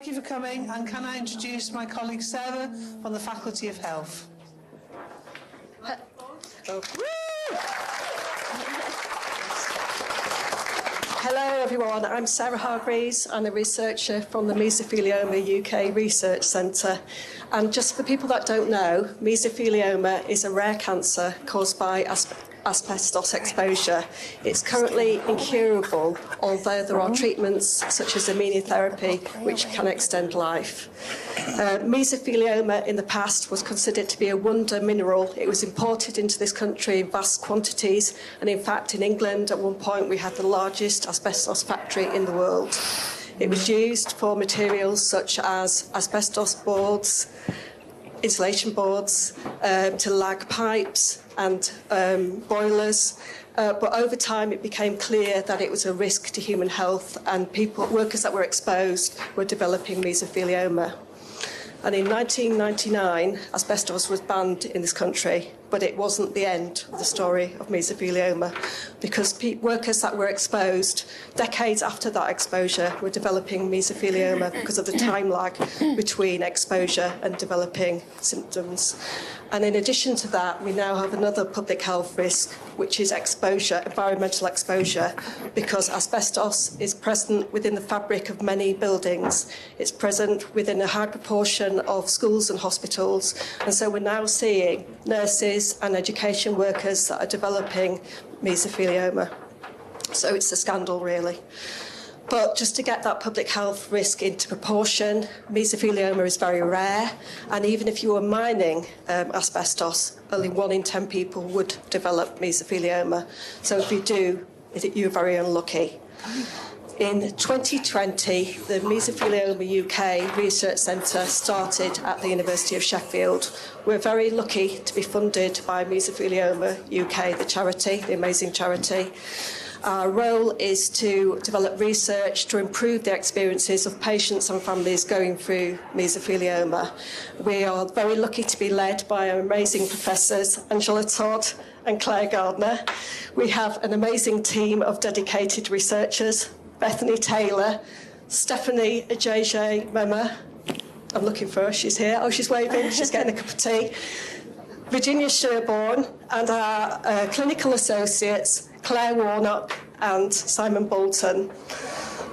Thank you for coming, and can I introduce my colleague Sarah from the Faculty of Health. Hello everyone, I'm Sarah Hargreaves. I'm a researcher from the Mesothelioma UK Research Centre. And just for people that don't know, mesothelioma is a rare cancer caused by asbestos exposure. It's currently incurable, although there are treatments such as immunotherapy which can extend life. Mesothelioma in the past was considered to be a wonder mineral. It was imported into this country in vast quantities, and in fact in England at one point we had the largest asbestos factory in the world. It was used for materials such as asbestos boards, insulation boards, to lag pipes and boilers, but over time it became clear that it was a risk to human health, and workers that were exposed were developing mesothelioma. And in 1999, asbestos was banned in this country, but it wasn't the end of the story of mesothelioma, because workers that were exposed decades after that exposure were developing mesothelioma because of the time lag between exposure and developing symptoms. And in addition to that, we now have another public health risk, which is exposure, environmental exposure, because asbestos is present within the fabric of many buildings. It's present within a high proportion of schools and hospitals. And so we're now seeing nurses and education workers that are developing mesothelioma. So it's a scandal, really. But just to get that public health risk into proportion, mesothelioma is very rare, and even if you were mining asbestos, only 1 in 10 people would develop mesothelioma. So if you do, you're very unlucky. In 2020, the Mesothelioma UK Research Centre started at the University of Sheffield. We're very lucky to be funded by Mesothelioma UK, the charity, the amazing charity. Our role is to develop research to improve the experiences of patients and families going through mesothelioma. We are very lucky to be led by our amazing professors, Angela Todd and Claire Gardner. We have an amazing team of dedicated researchers, Bethany Taylor, Stephanie JJ Memmer. I'm looking for her, she's here. Oh, she's waving, she's getting a cup of tea. Virginia Sherborne, and our clinical associates, Claire Warnock and Simon Bolton.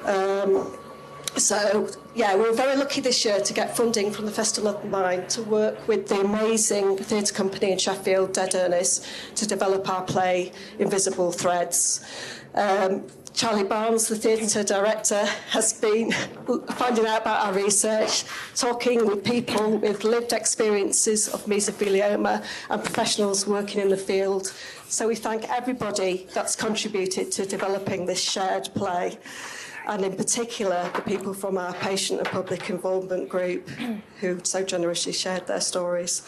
We're very lucky this year to get funding from the Festival of the Mind to work with the amazing theatre company in Sheffield, Dead Ernest, to develop our play, Invisible Threads. Charlie Barnes, the theatre director, has been finding out about our research, talking with people with lived experiences of mesothelioma and professionals working in the field. So we thank everybody that's contributed to developing this shared play, and in particular the people from our patient and public involvement group who so generously shared their stories.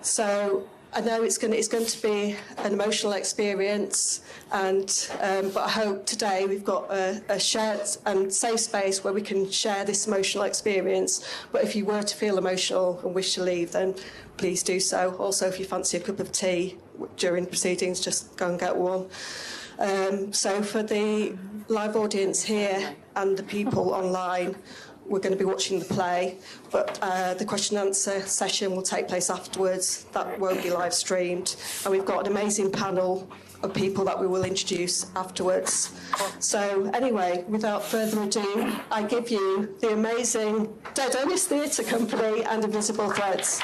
So I know it's going to be an emotional experience, but I hope today we've got a shared and safe space where we can share this emotional experience. But if you were to feel emotional and wish to leave, then please do so. Also, if you fancy a cup of tea during proceedings, just go and get one. So for the live audience here and the people online, we're going to be watching the play, but the question and answer session will take place afterwards. That won't be live streamed. And we've got an amazing panel of people that we will introduce afterwards. So anyway, without further ado, I give you the amazing Dead Ernest Theatre Company and Invisible Threads.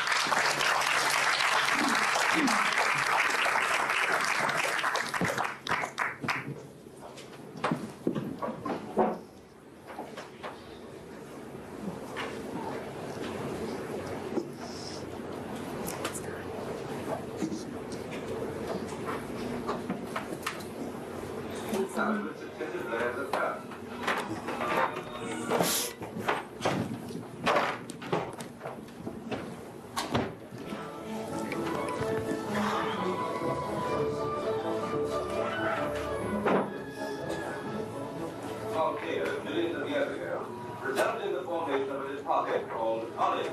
Millions of years ago, resembling the formation of a deposit called olive.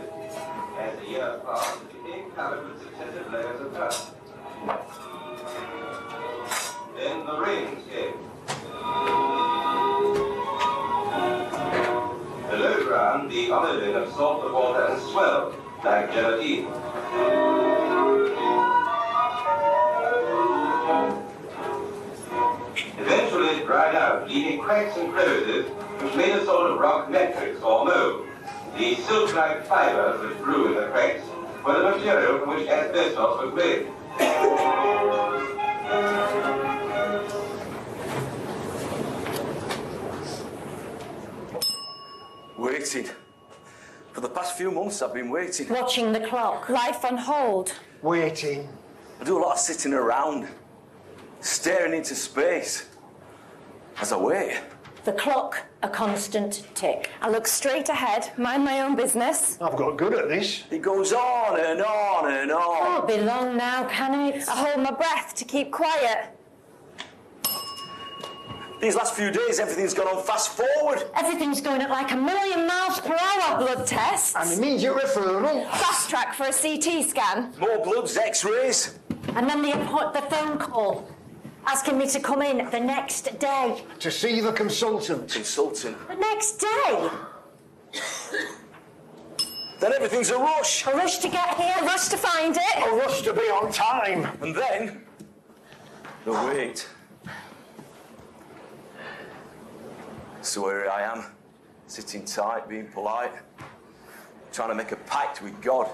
As the years passed, it became covered with successive layers of earth. Then the rains came. salt the water and swell like gelatine. Eventually it dried out, leaving cracks and crevices which made a sort of rock matrix or mold. The silk-like fibers which grew in the cracks were the material from which asbestos was made. Waiting. For the past few months I've been waiting. Watching the clock. Life on hold. Waiting. I do a lot of sitting around, staring into space as I wait. The clock, a constant tick. I look straight ahead, mind my own business. I've got good at this. It goes on and on and on. Can't be long now, can it? I hold my breath to keep quiet. These last few days, everything's gone on fast forward. Everything's going at like 1,000,000 miles per hour. Blood tests. An immediate referral. Fast track for a CT scan. More bloods, x-rays. And then the phone call asking me to come in the next day. To see the consultant. Consulting. The next day? Then everything's a rush. A rush to get here, a rush to find it. A rush to be on time. And then, the wait. So here I am, sitting tight, being polite, trying to make a pact with God.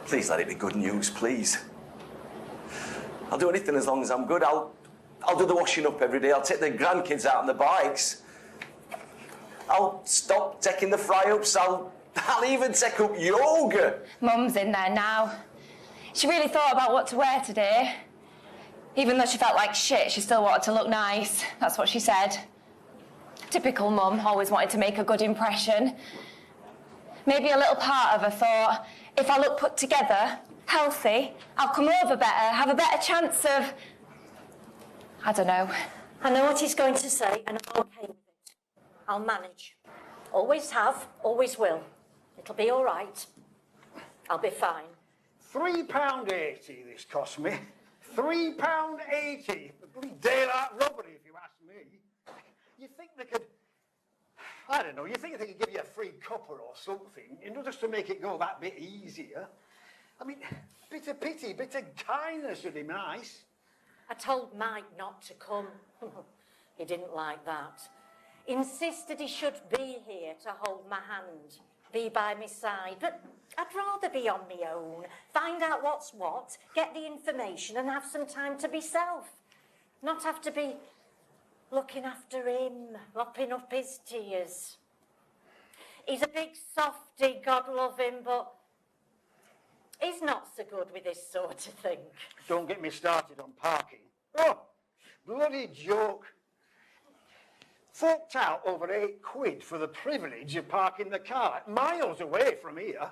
Please let it be good news, please. I'll do anything as long as I'm good. I'll do the washing up every day. I'll take the grandkids out on the bikes. I'll stop taking the fry-ups. I'll even take up yoga. Mum's in there now. She really thought about what to wear today. Even though she felt like shit, she still wanted to look nice. That's what she said. Typical mum, always wanted to make a good impression. Maybe a little part of her thought, if I look put together, healthy, I'll come over better, have a better chance of... I don't know. I know what he's going to say, and I'm okay with it. I'll manage. Always have, always will. It'll be all right. I'll be fine. £3.80 this cost me. £3.80. Bloody daylight robbery, if you ask me. You think they could... I don't know, you think they could give you a free cuppa or something, you know, just to make it go that bit easier? I mean, bit of pity, bit of kindness would be nice. I told Mike not to come. He didn't like that. Insisted he should be here to hold my hand, be by my side. But I'd rather be on my own, find out what's what, get the information and have some time to be self. Not have to be looking after him, mopping up his tears. He's a big softy, God love him, but he's not so good with this sort of thing. Don't get me started on parking. Oh, bloody joke. Forked out over £8 for the privilege of parking the car miles away from here.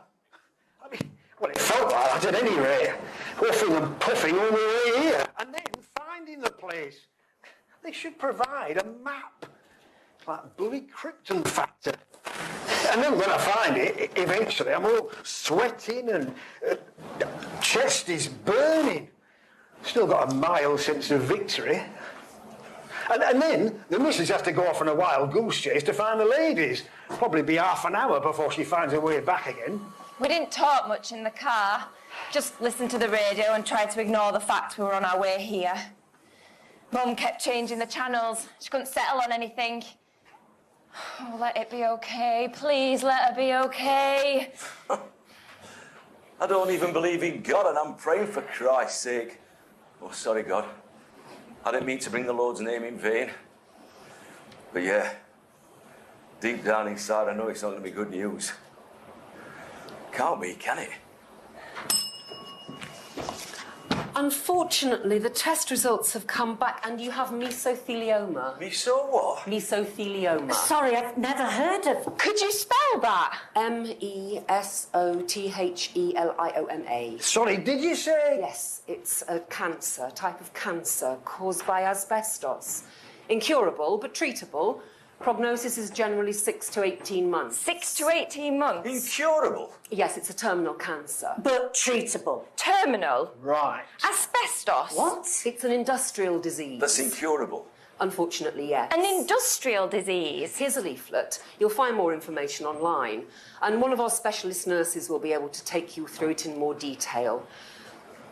I mean, well, it felt like that at any rate. Huffing and puffing all the way here. And then finding the place. They should provide a map. It's like bloody Krypton factor. And then when I find it, eventually I'm all sweating and chest is burning. Still got a mild sense of victory. And then the missus has to go off on a wild goose chase to find the ladies. Probably be half an hour before she finds her way back again. We didn't talk much in the car. Just listened to the radio and tried to ignore the fact we were on our way here. Mum kept changing the channels. She couldn't settle on anything. Oh, let it be okay. Please let her be okay. I don't even believe in God, and I'm praying for Christ's sake. Oh, sorry, God. I didn't mean to bring the Lord's name in vain. But yeah, deep down inside, I know it's not going to be good news. Can't be, can it? Unfortunately, the test results have come back and you have mesothelioma. Meso what? Mesothelioma. Sorry, I've never heard of... Could you spell that? Mesothelioma. Sorry, did you say? Yes, it's a cancer, type of cancer caused by asbestos. Incurable, but treatable. Prognosis is generally 6 to 18 months. 6 to 18 months? Incurable? Yes, it's a terminal cancer. But treatable. Terminal? Right. Asbestos? What? It's an industrial disease. That's incurable. Unfortunately, yes. An industrial disease? Here's a leaflet. You'll find more information online, and one of our specialist nurses will be able to take you through it in more detail.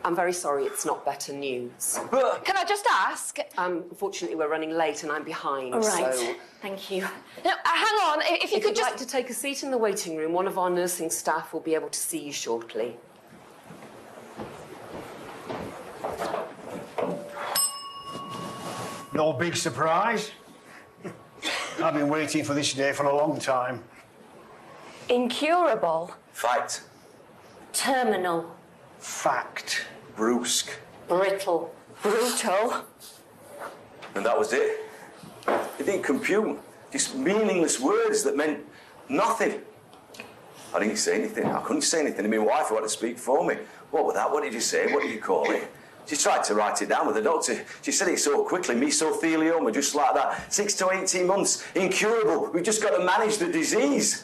I'm very sorry it's not better news. But Can I just ask? Unfortunately, we're running late and I'm behind, All right. so... Thank you. No, hang on, if you If could you'd just... like to take a seat in the waiting room, one of our nursing staff will be able to see you shortly. No big surprise. I've been waiting for this day for a long time. Incurable? fact, Terminal. Fact. brusque. Brittle. Brutal? And that was it. It didn't compute. Just meaningless words that meant nothing. I didn't say anything. I couldn't say anything to my wife who had to speak for me. What was that? What did you say? What did you call it? She tried to write it down with the doctor. She said it so quickly, mesothelioma, just like that. 6 to 18 months, incurable. We've just got to manage the disease.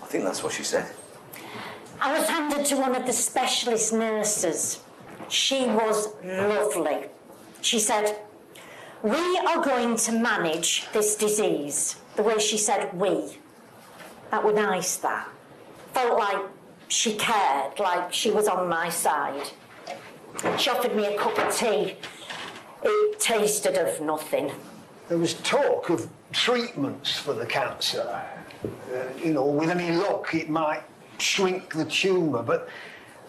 I think that's what she said. I was handed to one of the specialist nurses. She was lovely. She said, "We are going to manage this disease." The way she said "we." That was nice, that. Felt like she cared, like she was on my side. She offered me a cup of tea. It tasted of nothing. There was talk of treatments for the cancer. With any luck, it might shrink the tumour, but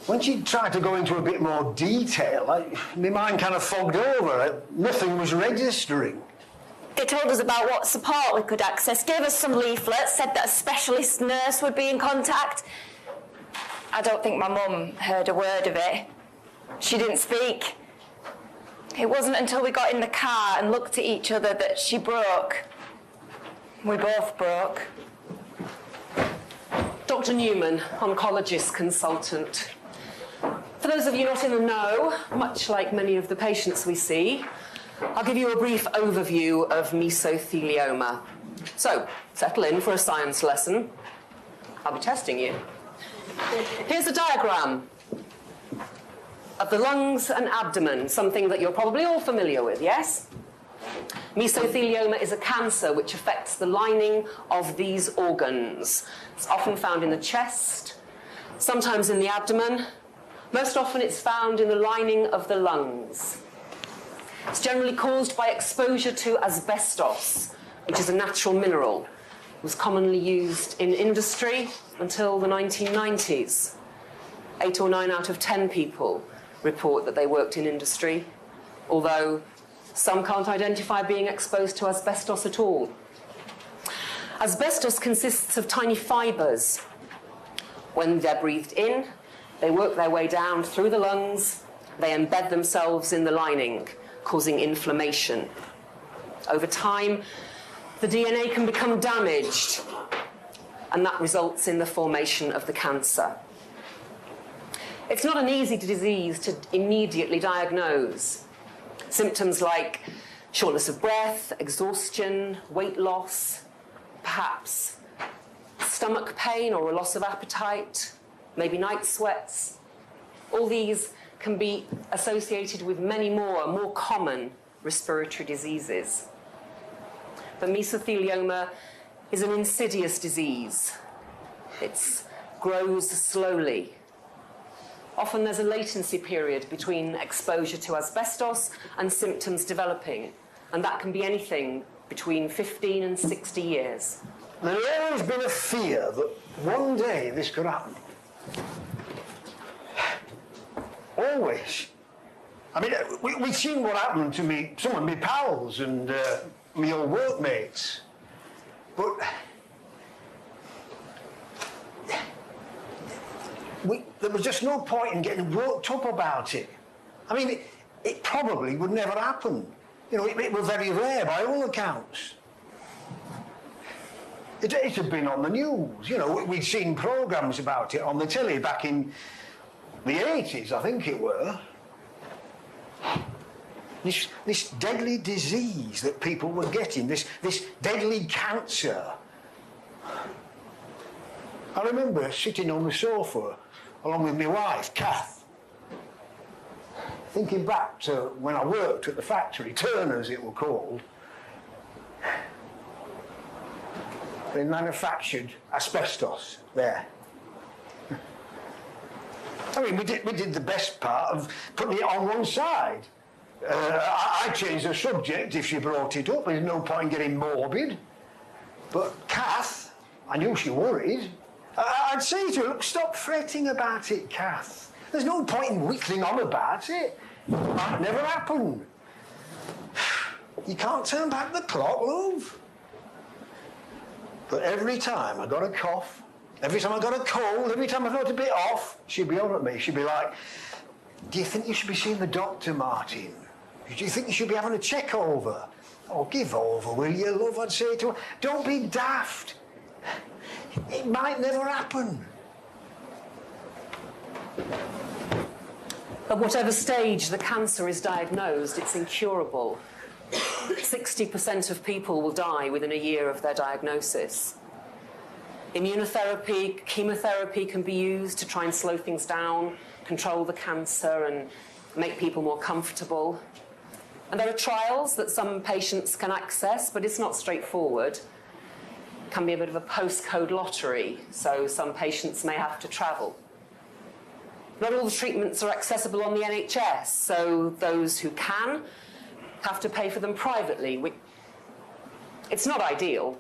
when she tried to go into a bit more detail, my mind kind of fogged over. Nothing was registering. They told us about what support we could access, gave us some leaflets, said that a specialist nurse would be in contact. I don't think my mum heard a word of it. She didn't speak. It wasn't until we got in the car and looked at each other that she broke. We both broke. Dr. Newman, oncologist consultant. For those of you not in the know, much like many of the patients we see, I'll give you a brief overview of mesothelioma. So, settle in for a science lesson. I'll be testing you. Here's a diagram of the lungs and abdomen, something that you're probably all familiar with, yes? Mesothelioma is a cancer which affects the lining of these organs. It's often found in the chest, sometimes in the abdomen. Most often it's found in the lining of the lungs. It's generally caused by exposure to asbestos, which is a natural mineral. It was commonly used in industry until the 1990s. 8 or 9 out of 10 people report that they worked in industry, although some can't identify being exposed to asbestos at all. Asbestos consists of tiny fibres. When they're breathed in, they work their way down through the lungs, they embed themselves in the lining, causing inflammation. Over time, the DNA can become damaged, and that results in the formation of the cancer. It's not an easy disease to immediately diagnose. Symptoms like shortness of breath, exhaustion, weight loss, perhaps stomach pain or a loss of appetite, maybe night sweats. All these can be associated with many more common respiratory diseases. But mesothelioma is an insidious disease. It grows slowly. Often there's a latency period between exposure to asbestos and symptoms developing, and that can be anything between 15 and 60 years. There's always been a fear that one day this could happen. Always. I mean, we've seen what happened to some of my pals and my old workmates. But there was just no point in getting worked up about it. I mean, it probably would never happen. It was very rare by all accounts. It had been on the news. We'd seen programmes about it on the telly back in the 80s, I think it were. This deadly disease that people were getting, this deadly cancer. I remember sitting on the sofa along with my wife, Kath, thinking back to when I worked at the factory, Turner's it were called. They manufactured asbestos there. I mean, we did the best part of putting it on one side. I changed the subject if she brought it up. There's no point in getting morbid. But Kath, I knew she worried. I'd say to her, look, stop fretting about it, Kath. There's no point in whittling on about it. It might never happen. You can't turn back the clock, love. But every time I got a cough, every time I got a cold, every time I felt a bit off, she'd be on at me. She'd be like, do you think you should be seeing the doctor, Martin? Do you think you should be having a check over? Oh, give over, will you, love? I'd say to her, don't be daft. It might never happen. At whatever stage the cancer is diagnosed, it's incurable. 60% of people will die within a year of their diagnosis. Immunotherapy, chemotherapy can be used to try and slow things down, control the cancer and make people more comfortable. And there are trials that some patients can access, but it's not straightforward. It can be a bit of a postcode lottery, so some patients may have to travel. Not all the treatments are accessible on the NHS, so those who can have to pay for them privately. It's not ideal.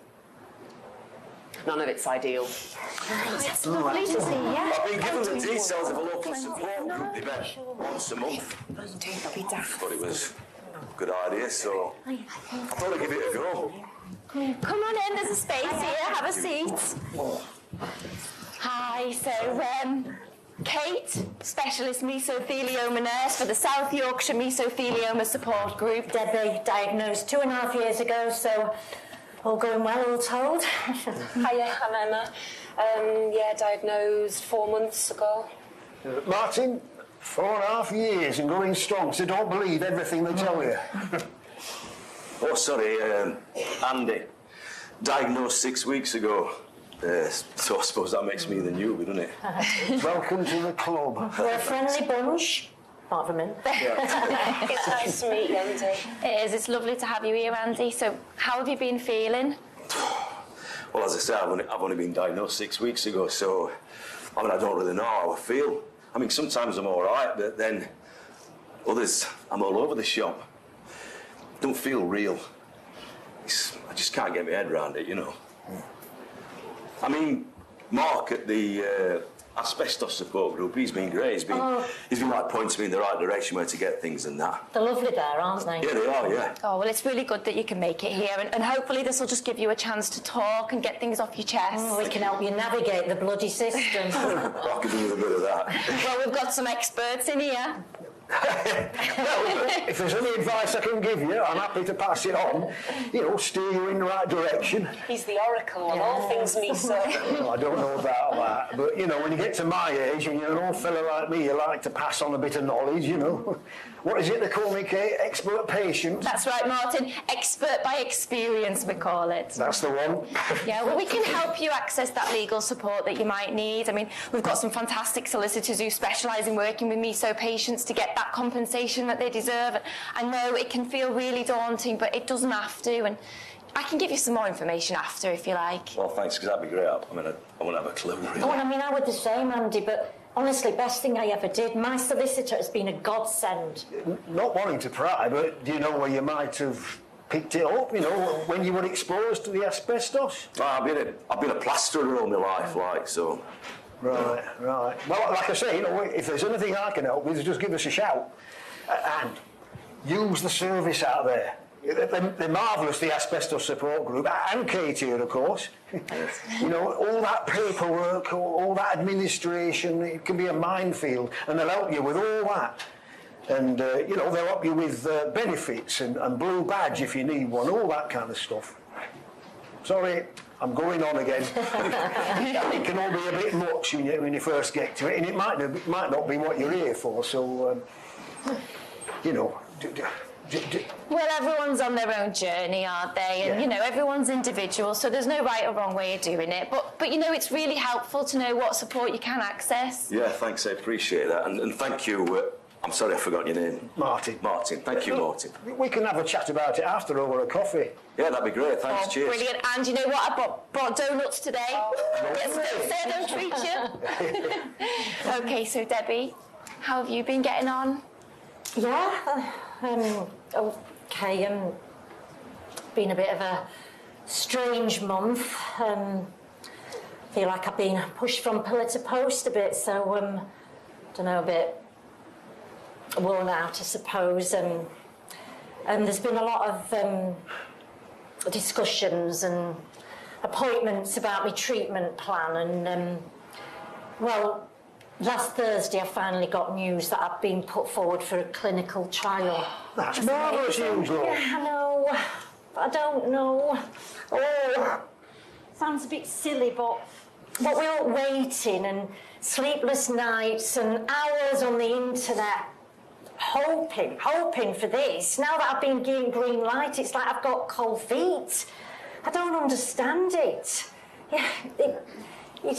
None of it's ideal. It's lovely to see you. I've been given the details of a local support group event once a month. But it was a good idea, so I thought I'd give it a go. Come on in, there's a space here, have a seat. Hi, so Kate, specialist mesothelioma nurse for the South Yorkshire Mesothelioma Support Group. Debbie diagnosed 2.5 years ago, so all going well, all told. Hiya, I'm Emma. Diagnosed 4 months ago. Martin, 4.5 years and going strong, so don't believe everything they tell you. Oh, sorry, Andy. Diagnosed 6 weeks ago. So I suppose that makes me the newbie, doesn't it? Welcome to the club. We're a friendly bunch, apart from him. It's nice to meet you, Andy. It is, it's lovely to have you here, Andy. So, how have you been feeling? Well, as I say, I've only been diagnosed 6 weeks ago, so I don't really know how I feel. I mean, sometimes I'm all right, but then others, I'm all over the shop. Don't feel real. I just can't get my head around it, you know. I mean, Mark at the Asbestos Support Group, he's been great. He's been like pointing me in the right direction where to get things and that. They're lovely there, aren't they? Yeah, they are, yeah. Oh, well, it's really good that you can make it here, and hopefully this will just give you a chance to talk and get things off your chest. We can help you navigate the bloody system. I could do with a bit of that. Well, we've got some experts in here. Well, if there's any advice I can give you, I'm happy to pass it on. You know, steer you in the right direction. He's the oracle on all things meso. Well, I don't know about that, but you know, when you get to my age and you're an old fella like me, you like to pass on a bit of knowledge, you know. What is it they call me, Kate? Expert patient? That's right, Martin. Expert by experience, we call it. That's the one. Yeah, well, we can help you access that legal support that you might need. I mean, we've got some fantastic solicitors who specialise in working with meso patients to get that compensation that they deserve. And I know it can feel really daunting, but it doesn't have to. And I can give you some more information after, if you like. Well, thanks, because that'd be great. I mean, I wouldn't have a clue, really. Oh, and I mean, I would the same, Andy, but honestly, best thing I ever did. My solicitor has been a godsend. Not wanting to pry, but do you know where you might have picked it up, you know, when you were exposed to the asbestos? Well, I've been a plasterer all my life, like, so... Right. Well, like I say, you know, if there's anything I can help with, just give us a shout. And use the service out there. They're marvellous, the Asbestos Support Group, and Kate here, of course. You know, all that paperwork, all that administration, it can be a minefield, and they'll help you with all that. And, you know, they'll help you with benefits and blue badge if you need one, all that kind of stuff. Sorry, I'm going on again. It can all be a bit much when you first get to it, and it might not be what you're here for, so, you know, Well, everyone's on their own journey, aren't they? And, you know, everyone's individual, so there's no right or wrong way of doing it. But you know, it's really helpful to know what support you can access. Yeah, thanks, I appreciate that. And thank you, I'm sorry I forgot your name. Martin. Martin, thank you, Martin. We can have a chat about it after over a coffee. Yeah, that'd be great, thanks, Oh, cheers. brilliant. And you know what? I brought donuts today. Yes, don't treat you. OK, so Debbie, how have you been getting on? Yeah, okay, been a bit of a strange month. Feel like I've been pushed from pillar to post a bit, so, don't know, a bit worn out, I suppose. And there's been a lot of discussions and appointments about my treatment plan, and, well, last Thursday I finally got news that I've been put forward for a clinical trial. That's marvellous news, love. Yeah, I know. I don't know. Oh, sounds a bit silly, but we were waiting and sleepless nights and hours on the internet hoping for this. Now that I've been given green light, it's like I've got cold feet. I don't understand it. Yeah, it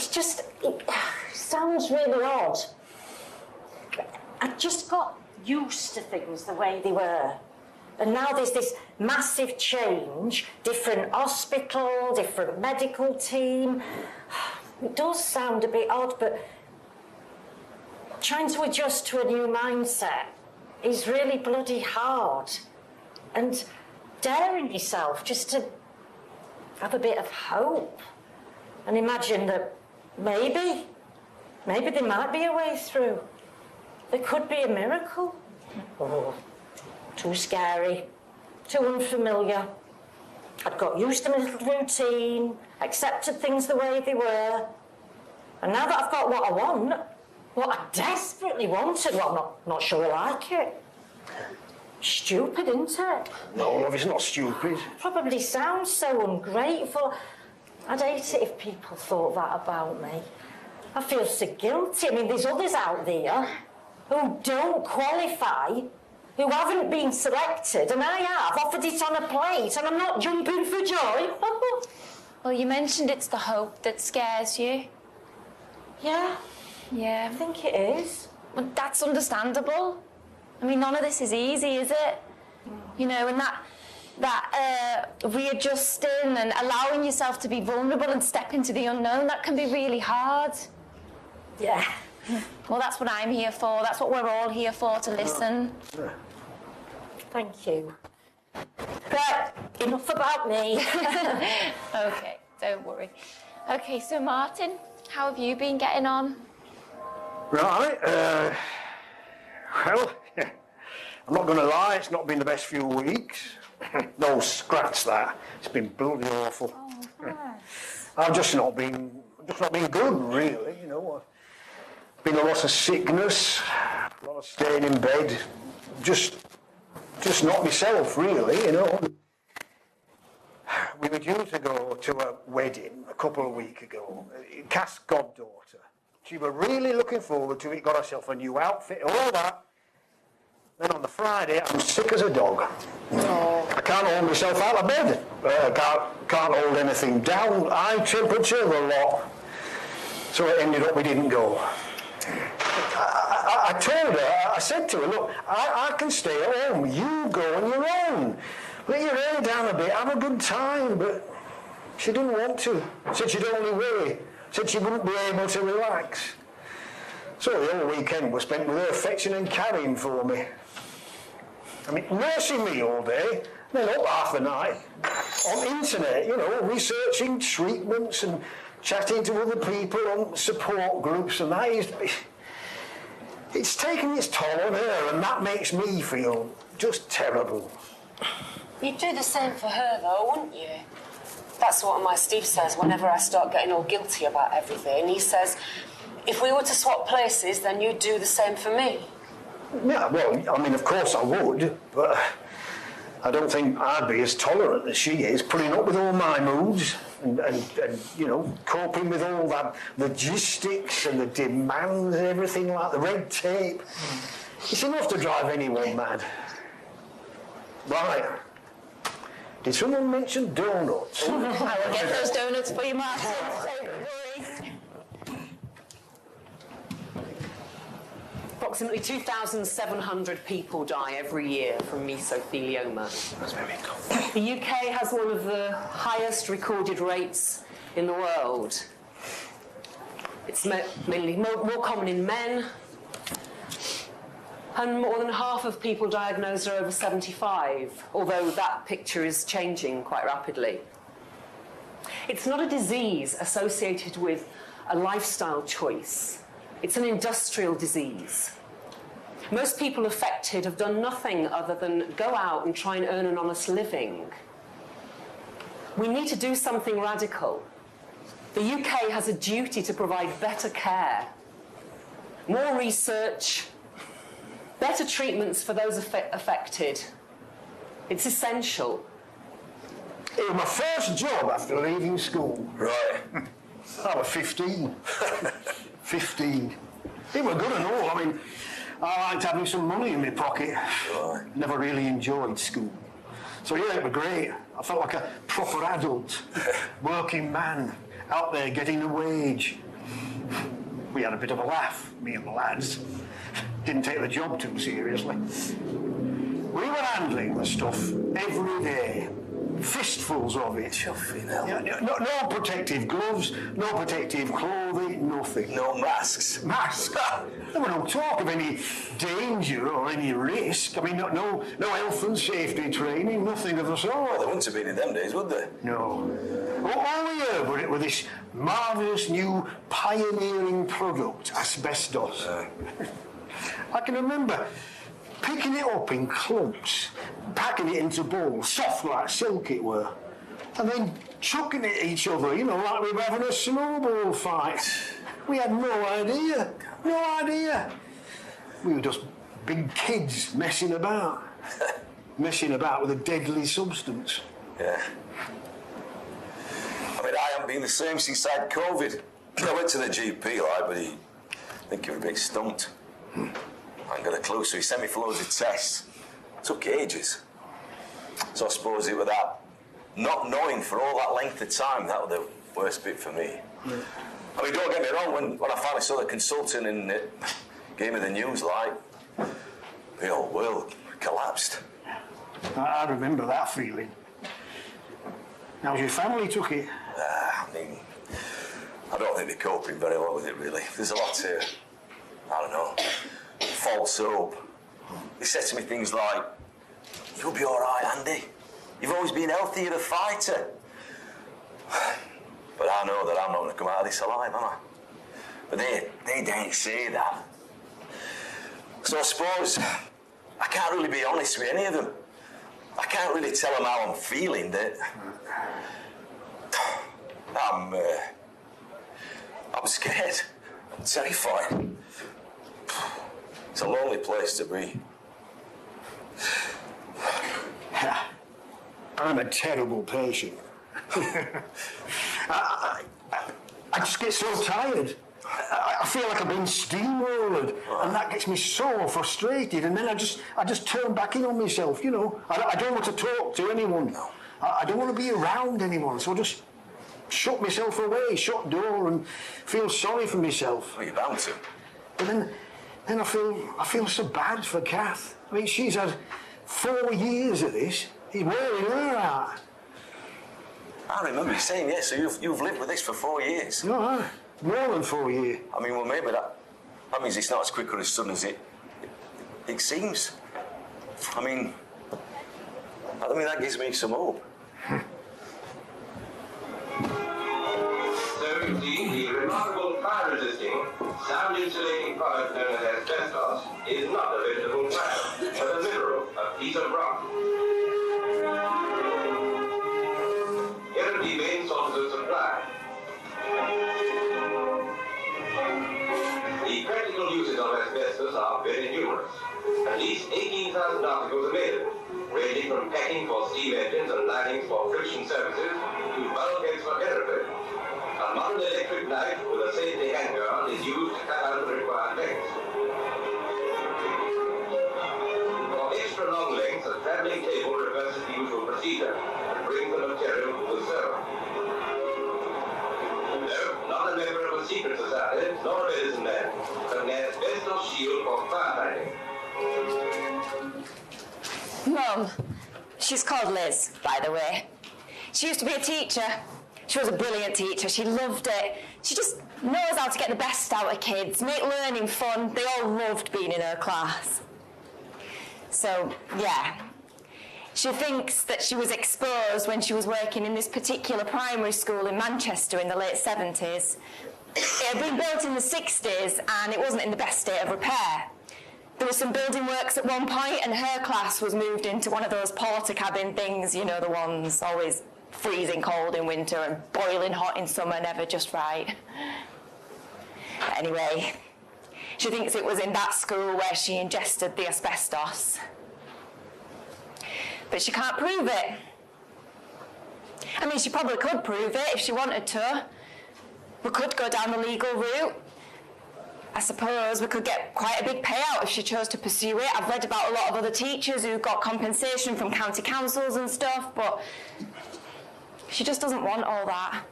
sounds really odd. I just got used to things the way they were. And now there's this massive change, different hospital, different medical team. It does sound a bit odd, but trying to adjust to a new mindset is really bloody hard. And daring yourself just to have a bit of hope and imagine that maybe there might be a way through. There could be a miracle. Oh, too scary, too unfamiliar. I'd got used to my little routine, accepted things the way they were. And now that I've got what I want, what I desperately wanted, well, I'm not sure I like it. Stupid, isn't it? No, love, it's not stupid. Probably sounds so ungrateful. I'd hate it if people thought that about me. I feel so guilty. I mean, there's others out there who don't qualify, who haven't been selected, and I have offered it on a plate, and I'm not jumping for joy. Well, you mentioned it's the hope that scares you. Yeah, Yeah. I think it is. Well, that's understandable. I mean, none of this is easy, is it? You know, and that readjusting and allowing yourself to be vulnerable and step into the unknown, that can be really hard. Yeah. Well, that's what I'm here for. That's what we're all here for, to listen. Thank you. Right, enough about me. OK, don't worry. OK, so Martin, how have you been getting on? Right, well, I'm not going to lie, it's not been the best few weeks. No, scratch that. It's been bloody awful. I've just not been good, really, you know. Been a lot of sickness, a lot of staying in bed, just not myself, really, you know. We were due to go to a wedding a couple of weeks ago. Cass' goddaughter. She was really looking forward to it, got herself a new outfit, all that. Then on the Friday, I'm sick as a dog. Oh. I can't hold myself out of bed. Can't hold anything down. Eye temperature, the lot. So it ended up we didn't go. I told her, I said to her, look, I can stay at home. You go on your own. Let your hair down a bit, have a good time. But she didn't want to. Said she'd only worry. Said she wouldn't be able to relax. So the whole weekend was spent with her fetching and carrying for me. I mean, nursing me all day, then up half the night on internet, you know, researching treatments and chatting to other people on support groups, and that is... It's taking its toll on her, and that makes me feel just terrible. You'd do the same for her, though, wouldn't you? That's what my Steve says whenever I start getting all guilty about everything. He says, if we were to swap places, then you'd do the same for me. Yeah, well, I mean, of course I would, but I don't think I'd be as tolerant as she is, putting up with all my moods and you know, coping with all that logistics and the demands and everything like the red tape. It's enough to drive anyone mad. Right. Did someone mention donuts? I will get those donuts for you, Martin. Don't worry. Approximately 2,700 people die every year from mesothelioma. That's very cool. The UK has one of the highest recorded rates in the world. It's mainly more common in men, and more than half of people diagnosed are over 75, although that picture is changing quite rapidly. It's not a disease associated with a lifestyle choice. It's an industrial disease. Most people affected have done nothing other than go out and try and earn an honest living. We need to do something radical. The UK has a duty to provide better care, more research, better treatments for those affected. It's essential. It was my first job after leaving school. Right. I was 15. 15. It was good and all. I mean, I liked having some money in my pocket. Right. Never really enjoyed school. So yeah, it was great. I felt like a proper adult, working man, out there getting a wage. We had a bit of a laugh, me and the lads. Didn't take the job too seriously. We were handling the stuff every day. Fistfuls of it. Chuffing hell. Yeah, no protective gloves, no protective clothing, nothing. No masks. Masks? There was no talk of any danger or any risk. I mean, no health and safety training, nothing of the sort. Well, there wouldn't have been in them days, would there? No. All we heard about it was this marvellous new pioneering product, asbestos. I can remember picking it up in clumps, packing it into balls, soft like silk it were, and then chucking it at each other, you know, like we were having a snowball fight. We had no idea. No idea. We were just big kids messing about. Messing about with a deadly substance. Yeah. I mean, I haven't been the same since I had COVID. I went to the GP, like, but I think he was a bit stumped. I ain't got a clue, so he sent me for loads of tests. Took ages. So I suppose it was that not knowing for all that length of time, that was the worst bit for me. Yeah. I mean, don't get me wrong, when I finally saw the consultant and it gave me the news, like, the whole world collapsed. I remember that feeling. Now, your family took it? I mean, I don't think they're coping very well with it, really. There's a lot of, I don't know, false hope. They said to me things like, "You'll be all right, Andy. You've always been healthy, you're a fighter." But I know that I'm not going to come out of this alive, am I? But they don't say that. So I suppose I can't really be honest with any of them. I can't really tell them how I'm feeling. That I'm scared. I'm terrified. It's a lonely place to be. I'm a terrible patient. I just get so tired. I feel like I've been steamrolled, and that gets me so frustrated. And then I just turn back in on myself. You know, I don't want to talk to anyone. No. I don't want to be around anyone. So I just shut myself away, shut door, and feel sorry for myself. Well, you're bound to. But then I feel so bad for Kath. I mean, she's had 4 years of this. He's wearing her out. I remember you saying, yeah, so you've lived with this for 4 years. No, more than 4 years. I mean, well, maybe that means it's not as quick or as sudden as it seems. I mean, that gives me some hope. So you see, the remarkable fire-resisting, sound-insulating product known as asbestos is not a vegetable plant, but a mineral, a piece of rock. Here are the main sources of supply. The practical uses of asbestos are very numerous. At least 18,000 articles are made of it, ranging from packing for steam engines and linings for friction surfaces to bulkheads for aeroplanes. A modern electric knife with a safety handguard is used to cut out the required lengths. For extra long lengths, a traveling table here. Bring the material to the server. No, not a member of a secret society, nor a medicine man, but an asbestos shield for firefighting. Mum, she's called Liz, by the way. She used to be a teacher. She was a brilliant teacher. She loved it. She just knows how to get the best out of kids, make learning fun. They all loved being in her class. So, yeah. She thinks that she was exposed when she was working in this particular primary school in Manchester in the late 70s. It had been built in the 60s and it wasn't in the best state of repair. There were some building works at one point and her class was moved into one of those porter cabin things, you know, the ones always freezing cold in winter and boiling hot in summer, never just right. Anyway, she thinks it was in that school where she ingested the asbestos. But she can't prove it. I mean, she probably could prove it if she wanted to. We could go down the legal route. I suppose we could get quite a big payout if she chose to pursue it. I've read about a lot of other teachers who got compensation from county councils and stuff, but she just doesn't want all that.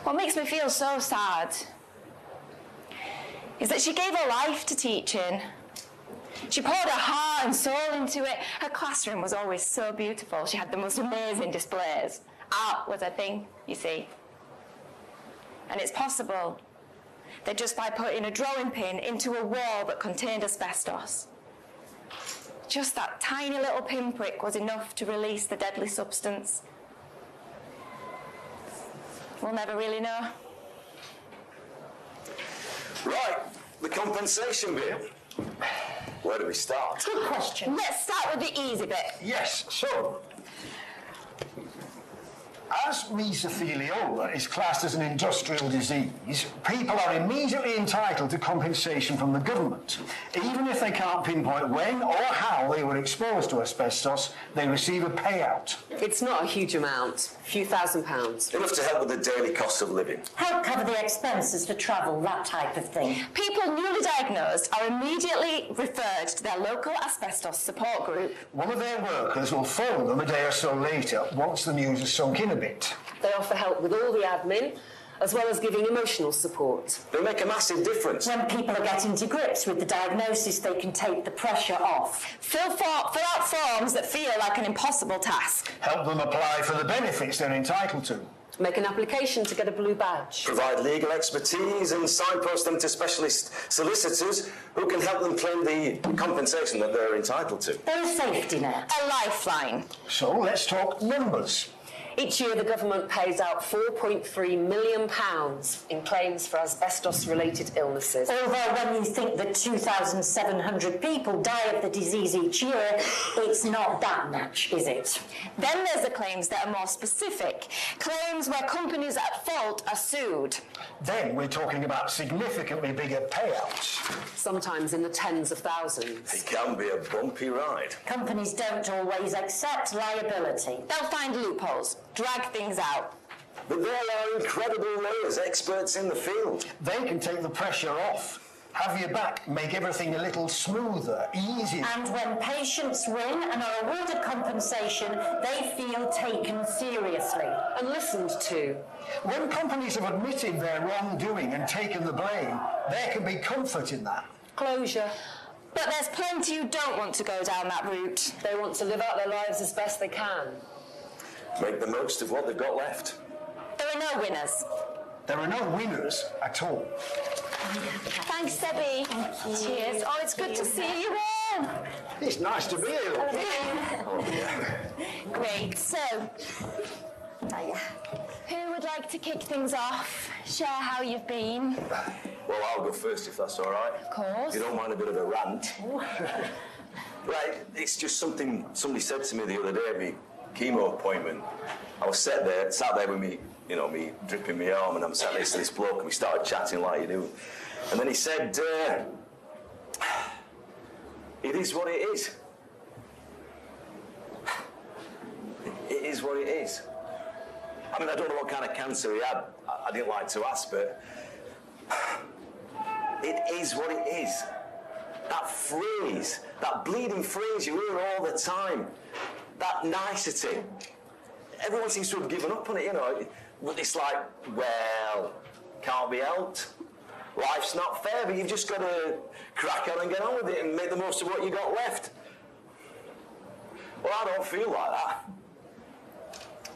What makes me feel so sad is that she gave her life to teaching. She poured her heart and soul into it. Her classroom was always so beautiful. She had the most amazing displays. Art was her thing, you see. And it's possible that just by putting a drawing pin into a wall that contained asbestos, just that tiny little pinprick was enough to release the deadly substance. We'll never really know. Right, the compensation bit. Where do we start? Good question. Let's start with the easy bit. Yes, so, as mesothelioma is classed as an industrial disease, people are immediately entitled to compensation from the government. Even if they can't pinpoint when or how they were exposed to asbestos, they receive a payout. It's not a huge amount, a few £1,000s. Enough to help with the daily cost of living. Help cover the expenses for travel, that type of thing. People newly diagnosed are immediately referred to their local asbestos support group. One of their workers will phone them a day or so later once the news has sunk in a bit. They offer help with all the admin, as well as giving emotional support. They make a massive difference. When people are getting to grips with the diagnosis, they can take the pressure off. Fill out forms that feel like an impossible task. Help them apply for the benefits they're entitled to. Make an application to get a blue badge. Provide legal expertise and signpost them to specialist solicitors who can help them claim the compensation that they're entitled to. They're a safety net. A lifeline. So let's talk numbers. Each year, the government pays out £4.3 million in claims for asbestos-related illnesses. Although when you think that 2,700 people die of the disease each year, it's not that much, is it? Then there's the claims that are more specific. Claims where companies at fault are sued. Then we're talking about significantly bigger payouts. Sometimes in the tens of thousands. It can be a bumpy ride. Companies don't always accept liability. They'll find loopholes, drag things out. But they are incredible lawyers, experts in the field. They can take the pressure off, have your back, make everything a little smoother, easier. And when patients win and are awarded compensation, they feel taken seriously. And listened to. When companies have admitted their wrongdoing and taken the blame, there can be comfort in that. Closure. But there's plenty who don't want to go down that route. They want to live out their lives as best they can. Make the most of what they've got left. There are no winners. There are no winners at all. Thanks, Debbie. Cheers. Oh, it's good to see you all. It's nice to be here. Great. So, who would like to kick things off? Share how you've been. Well, I'll go first if that's all right. Of course. You don't mind a bit of a rant? Right, it's just something somebody said to me the other day at my chemo appointment. I was sat there with me, me dripping my arm, and I'm sat next to this bloke, and we started chatting like you do. And then he said, it is what it is. It is what it is. I mean, I don't know what kind of cancer he had. I didn't like to ask, but it is what it is. That phrase, that bleeding phrase you hear all the time. that nicety. Everyone seems to have given up on it, you know. It's like, well, can't be helped. Life's not fair, but you've just got to crack on and get on with it and make the most of what you got left. Well, I don't feel like that.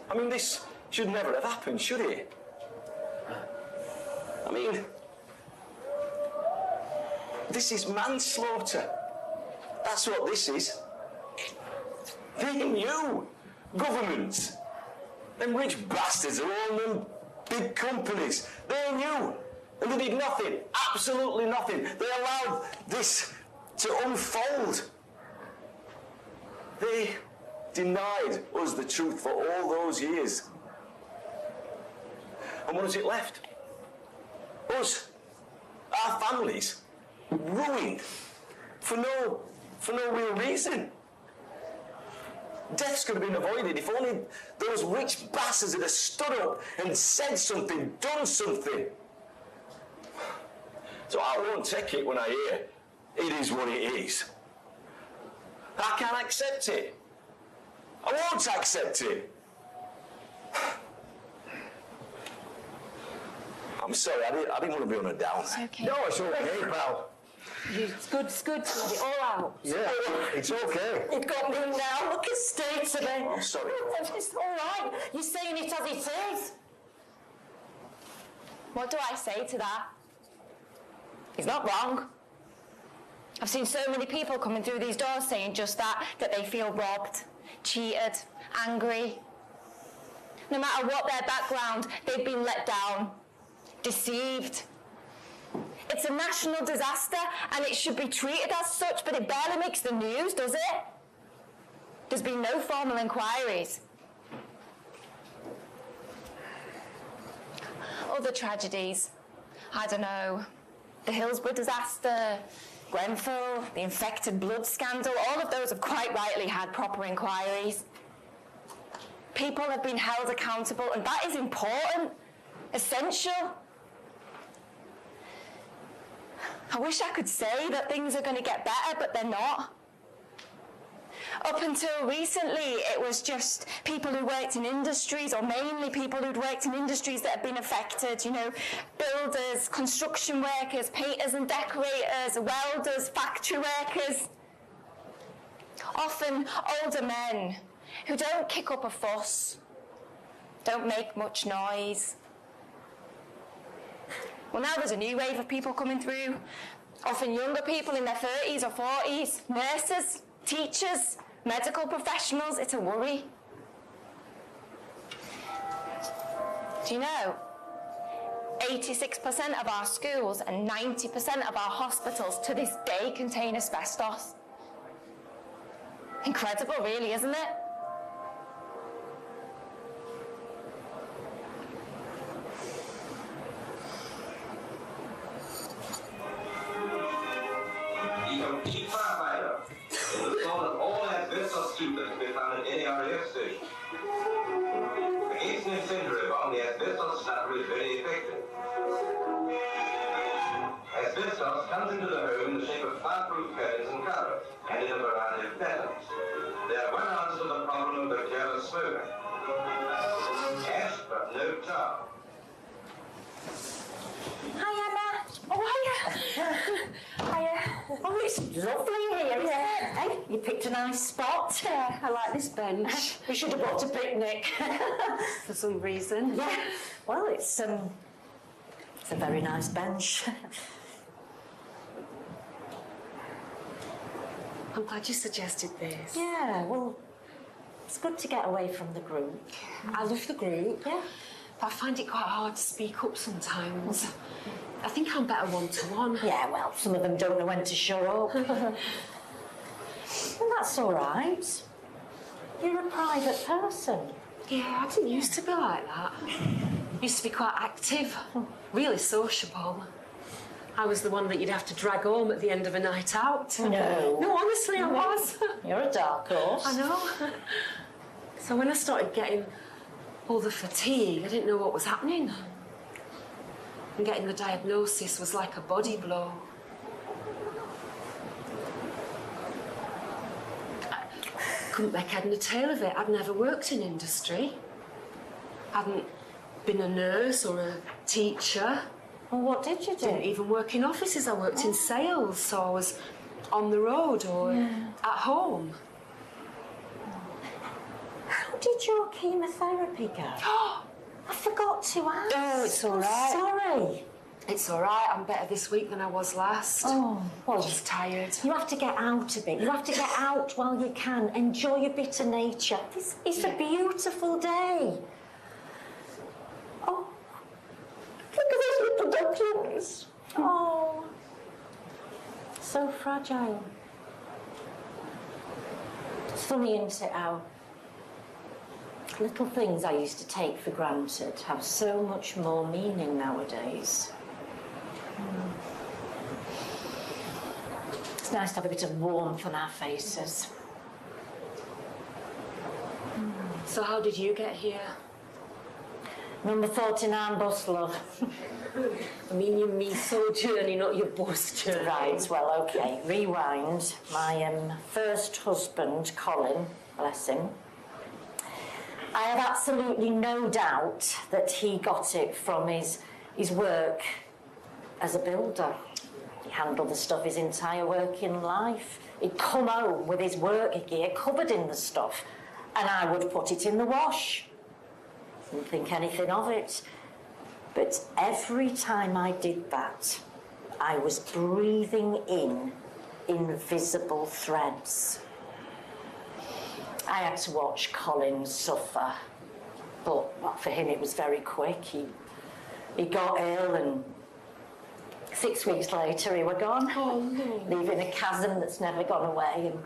I mean, this should never have happened, should it? I mean, this is manslaughter. That's what this is. They knew. Governments. Them rich bastards who own them big companies. They knew. And they did nothing. Absolutely nothing. They allowed this to unfold. They denied us the truth for all those years. And what has it left? Us. Our families. Ruined. For no real reason. Deaths could have been avoided if only those rich bastards had stood up and said something, done something. So I won't take it when I hear it is what it is. I can't accept it. I won't accept it. I'm sorry, I didn't want to be on a down. It's okay. No, it's okay, pal. It's good to let it all out. Yeah, it's okay. You've got me now. Look at state of it. I'm sorry. It's all right. You're saying it as it is. What do I say to that? He's not wrong. I've seen so many people coming through these doors saying just that they feel robbed, cheated, angry. No matter what their background, they've been let down, deceived. It's a national disaster and it should be treated as such, but it barely makes the news, does it? There's been no formal inquiries. Other tragedies, I don't know, the Hillsborough disaster, Grenfell, the infected blood scandal, all of those have quite rightly had proper inquiries. People have been held accountable, and that is important, essential. I wish I could say that things are going to get better, but they're not. Up until recently, it was just people who worked in industries, or mainly people who'd worked in industries that have been affected, you know, builders, construction workers, painters and decorators, welders, factory workers. Often older men who don't kick up a fuss, don't make much noise. Well, now there's a new wave of people coming through, often younger people in their 30s or 40s, nurses, teachers, medical professionals. It's a worry. Do you know, 86% of our schools and 90% of our hospitals to this day contain asbestos. Incredible, really, isn't it? The complete firefighter in the zone of all asbestos students to be found at any RAF station. Against an incendiary bomb, the asbestos snutter is very effective. Asbestos comes into the home in the shape of fireproof curtains and covers, and in a variety of patterns. They are one answer to the problem of the careless smoker. Ash, but no tar. Hi, Emma. Oh, hiya. Hiya. Oh, it's lovely here, isn't it? Hey, you picked a nice spot. Yeah, I like this bench. We should have booked a picnic. For some reason. Yeah. Well, it's a very nice bench. I'm glad you suggested this. Yeah, well, it's good to get away from the group. I love the group. Yeah. But I find it quite hard to speak up sometimes. I think I'm better one-to-one. Yeah, well, some of them don't know when to shut up. Well, that's all right. You're a private person. Yeah, I didn't used to be like that. Used to be quite active, really sociable. I was the one that you'd have to drag home at the end of a night out. No. No, honestly, I was. You're a dark horse. I know. So when I started getting all the fatigue, I didn't know what was happening. And getting the diagnosis was like a body blow. couldn't make head nor tail of it. I'd never worked in industry. Hadn't been a nurse or a teacher. Well, what did you do? Didn't even work in offices. I worked in sales, so I was on the road or at home. How did your chemotherapy go? I forgot to ask. Oh, it's all right. Sorry. It's all right. I'm better this week than I was last. Oh, well, just tired. You have to get out a bit. You have to get out while you can. Enjoy a bit of nature. It's a beautiful day. Oh, look at those little ducklings. Oh, so fragile. It's funny, isn't it, how little things I used to take for granted have so much more meaning nowadays. It's nice to have a bit of warmth on our faces. So how did you get here? Number 49 bus, love. I mean your meso journey, not your bus journey. Right, well, OK. Rewind. My first husband, Colin, bless him, I have absolutely no doubt that he got it from his work as a builder. He handled the stuff his entire working life. He'd come home with his work gear covered in the stuff, and I would put it in the wash. Didn't think anything of it. But every time I did that, I was breathing in invisible threads. I had to watch Colin suffer, but for him it was very quick. He got ill, and 6 weeks later he were gone, leaving a chasm that's never gone away. And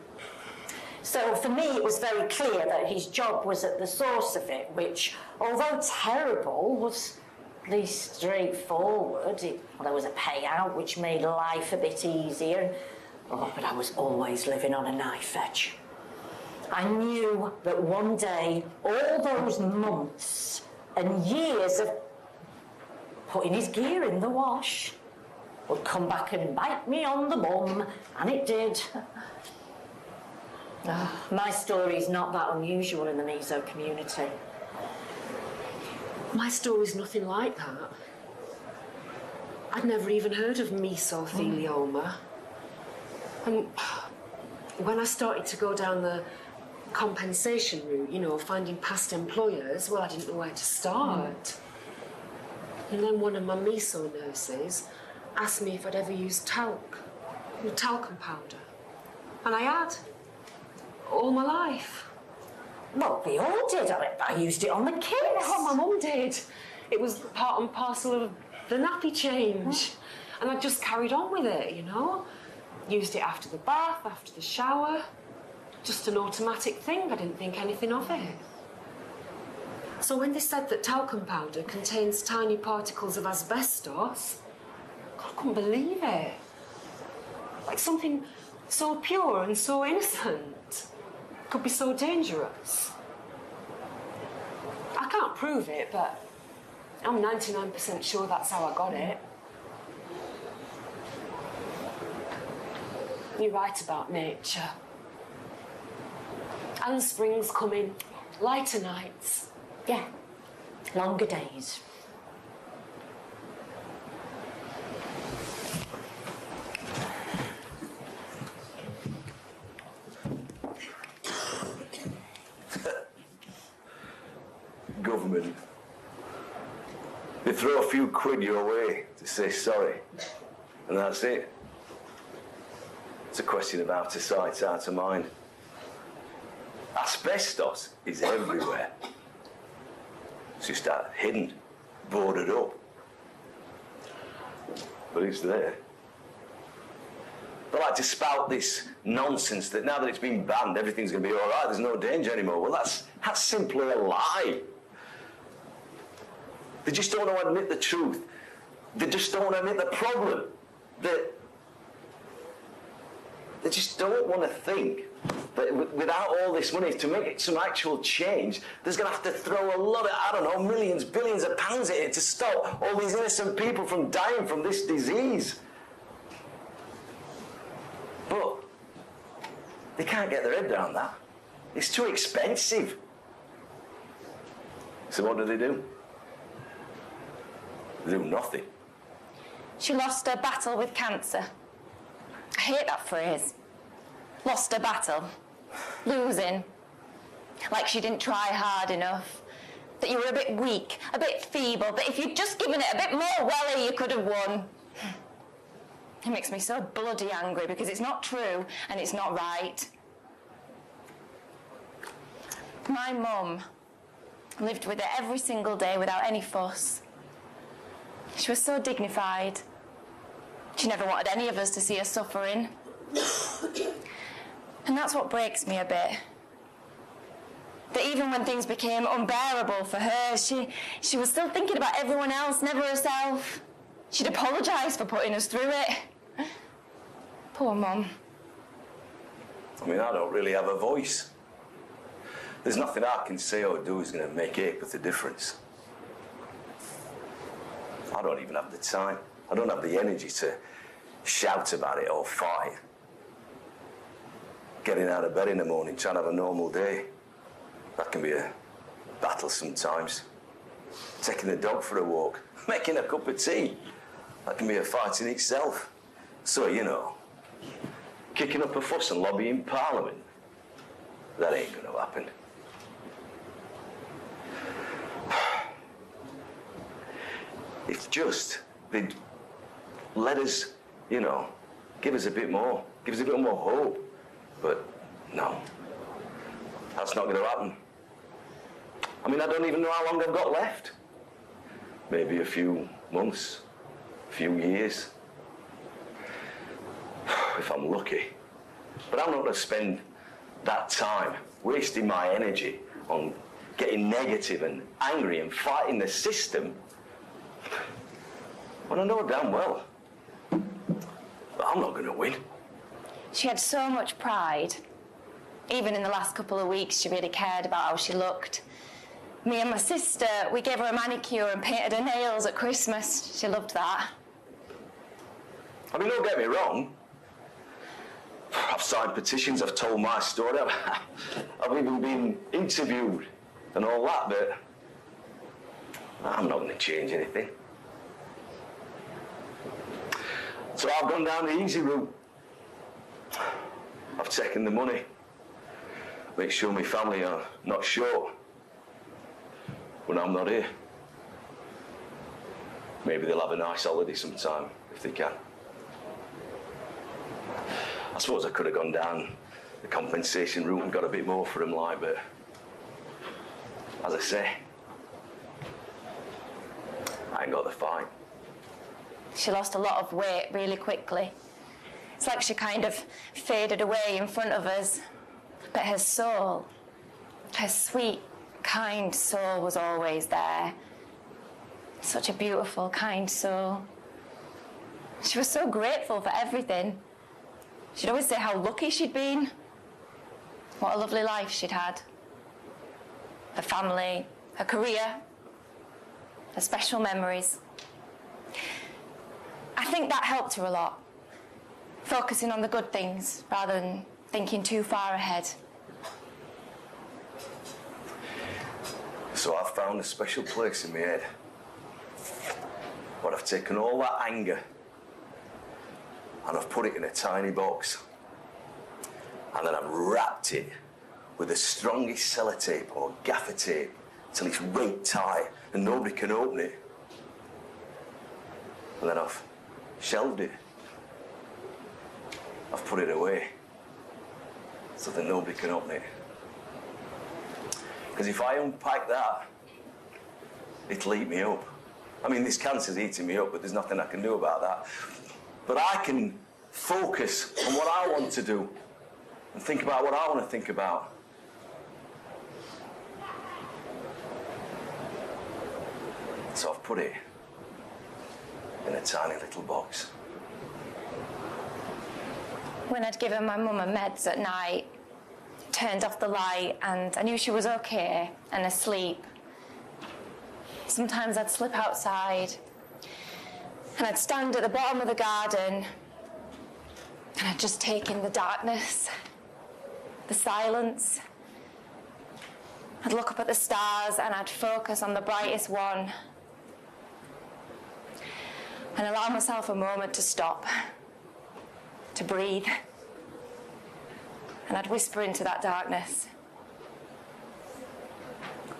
so for me it was very clear that his job was at the source of it, which, although terrible, was at least straightforward. There was a payout which made life a bit easier. But I was always living on a knife edge. I knew that one day all those months and years of putting his gear in the wash would come back and bite me on the bum, and it did. My story's not that unusual in the meso community. My story's nothing like that. I'd never even heard of mesothelioma. And when I started to go down the compensation route, you know, finding past employers, well, I didn't know where to start. And then one of my meso nurses asked me if I'd ever used talc, talcum powder. And I had, all my life. Well, we all did. I used it on the kids. Oh, my mum did. It was part and parcel of the nappy change. And I just carried on with it, you know. Used it after the bath, after the shower. Just an automatic thing. I didn't think anything of it. So when they said that talcum powder contains tiny particles of asbestos, I couldn't believe it. Like something so pure and so innocent could be so dangerous. I can't prove it, but I'm 99% sure that's how I got it. You're right about nature. And spring's coming, lighter nights. Yeah, longer days. Government. They throw a few quid your way to say sorry, and that's it. It's a question of out of sight, out of mind. Asbestos is everywhere. It's just hidden, boarded up. But it's there. They like to spout this nonsense that now that it's been banned, everything's going to be all right, there's no danger anymore. Well, that's simply a lie. They just don't want to admit the truth. They just don't want to admit the problem. They just don't want to think that without all this money, to make some actual change, there's going to have to throw a lot of, I don't know, millions, billions of pounds at it to stop all these innocent people from dying from this disease. But they can't get their head around that. It's too expensive. So what do? They do nothing. She lost her battle with cancer. I hate that phrase. Lost her battle. Losing. Like she didn't try hard enough. That you were a bit weak, a bit feeble, that if you'd just given it a bit more welly, you could have won. It makes me so bloody angry because it's not true and it's not right. My mum lived with it every single day without any fuss. She was so dignified. She never wanted any of us to see her suffering. And that's what breaks me a bit. That even when things became unbearable for her, she was still thinking about everyone else, never herself. She'd apologise for putting us through it. Poor Mum. I mean, I don't really have a voice. There's nothing I can say or do is going to make Apeth a difference. I don't even have the time. I don't have the energy to shout about it or fight. Getting out of bed in the morning, trying to have a normal day. That can be a battle sometimes. Taking the dog for a walk, making a cup of tea. That can be a fight in itself. So, you know, kicking up a fuss and lobbying Parliament, that ain't going to happen. It's just they'd let us, you know, give us a bit more hope. But no, that's not going to happen. I mean, I don't even know how long I've got left. Maybe a few months, a few years, if I'm lucky. But I'm not going to spend that time wasting my energy on getting negative and angry and fighting the system when I know damn well that I'm not going to win. She had so much pride. Even in the last couple of weeks, she really cared about how she looked. Me and my sister, we gave her a manicure and painted her nails at Christmas. She loved that. I mean, don't get me wrong. I've signed petitions, I've told my story, I've even been interviewed and all that, but I'm not going to change anything. So I've gone down the easy route. I've taken the money. Make sure my family are not short when I'm not here. Maybe they'll have a nice holiday sometime, if they can. I suppose I could have gone down the compensation route and got a bit more for them, like, but as I say, I ain't got the fight. She lost a lot of weight really quickly. It's like she kind of faded away in front of us. But her soul, her sweet, kind soul was always there. Such a beautiful, kind soul. She was so grateful for everything. She'd always say how lucky she'd been. What a lovely life she'd had. Her family, her career, her special memories. I think that helped her a lot. Focusing on the good things rather than thinking too far ahead. So I've found a special place in my head where I've taken all that anger and I've put it in a tiny box. And then I've wrapped it with the strongest sellotape or gaffer tape till it's weight tight and nobody can open it. And then I've shelved it. I've put it away so that nobody can open it. Because if I unpack that, it'll eat me up. I mean, this cancer's eating me up, but there's nothing I can do about that. But I can focus on what I want to do and think about what I want to think about. So I've put it in a tiny little box. When I'd given my mum her meds at night, turned off the light and I knew she was okay and asleep. Sometimes I'd slip outside and I'd stand at the bottom of the garden and I'd just take in the darkness, the silence, I'd look up at the stars and I'd focus on the brightest one and allow myself a moment to stop, to breathe. And I'd whisper into that darkness,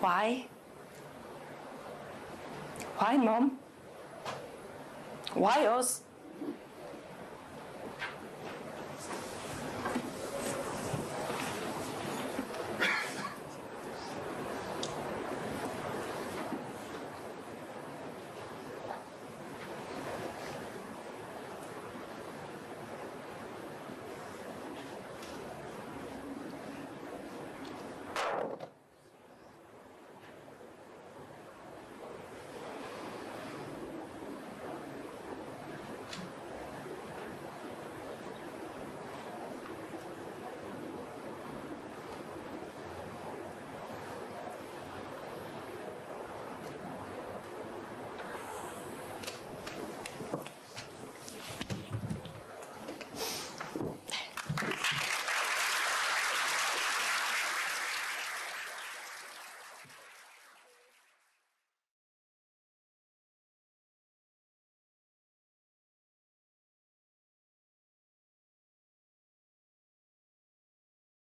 why? Why, Mum? Why us?